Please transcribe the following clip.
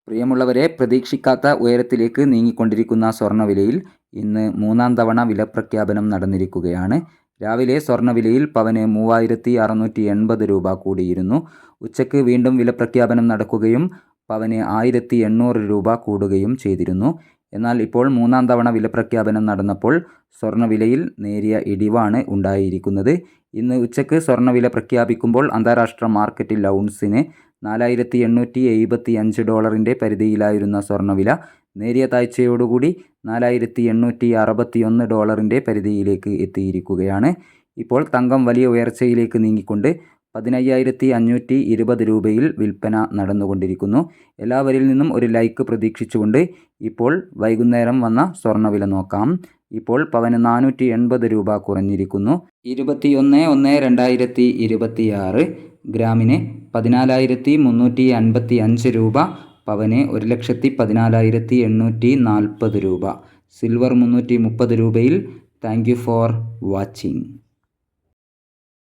പ്രിയമുള്ളവരെ, പ്രതീക്ഷിക്കാത്ത ഉയരത്തിലേക്ക് നീങ്ങിക്കൊണ്ടിരിക്കുന്ന സ്വർണ്ണവിലയിൽ ഇന്ന് മൂന്നാം തവണ വിലപ്രഖ്യാപനം നടന്നിരിക്കുകയാണ്. രാവിലെ സ്വർണ്ണവിലയിൽ പവന് 3680 രൂപ കൂടിയിരുന്നു. ഉച്ചയ്ക്ക് വീണ്ടും വിലപ്രഖ്യാപനം നടക്കുകയും പവന് 1800 രൂപ കൂടുകയും ചെയ്തിരുന്നു. എന്നാൽ ഇപ്പോൾ മൂന്നാം തവണ വിലപ്രഖ്യാപനം നടന്നപ്പോൾ സ്വർണ്ണവിലയിൽ നേരിയ ഇടിവാണ് ഉണ്ടായിരിക്കുന്നത്. ഇന്ന് ഉച്ചയ്ക്ക് സ്വർണ്ണവില പ്രഖ്യാപിക്കുമ്പോൾ അന്താരാഷ്ട്ര മാർക്കറ്റിൽ ഔൺസിന് $4875 പരിധിയിലായിരുന്ന സ്വർണ്ണവില നേരിയ താഴ്ചയോടുകൂടി $4861 പരിധിയിലേക്ക് എത്തിയിരിക്കുകയാണ്. ഇപ്പോൾ തങ്കം വലിയ ഉയർച്ചയിലേക്ക് നീങ്ങിക്കൊണ്ട് 15,520 രൂപയിൽ വിൽപ്പന നടന്നുകൊണ്ടിരിക്കുന്നു. എല്ലാവരിൽ നിന്നും ഒരു ലൈക്ക് പ്രതീക്ഷിച്ചുകൊണ്ട് ഇപ്പോൾ വൈകുന്നേരം വന്ന സ്വർണ്ണവില നോക്കാം. ഇപ്പോൾ പവന് 480 രൂപ കുറഞ്ഞിരിക്കുന്നു. 21/1/2026 ഗ്രാമിന് 14,355 രൂപ. പവന് 1,14,840 രൂപ. സിൽവർ 330 രൂപയിൽ. Thank you for watching.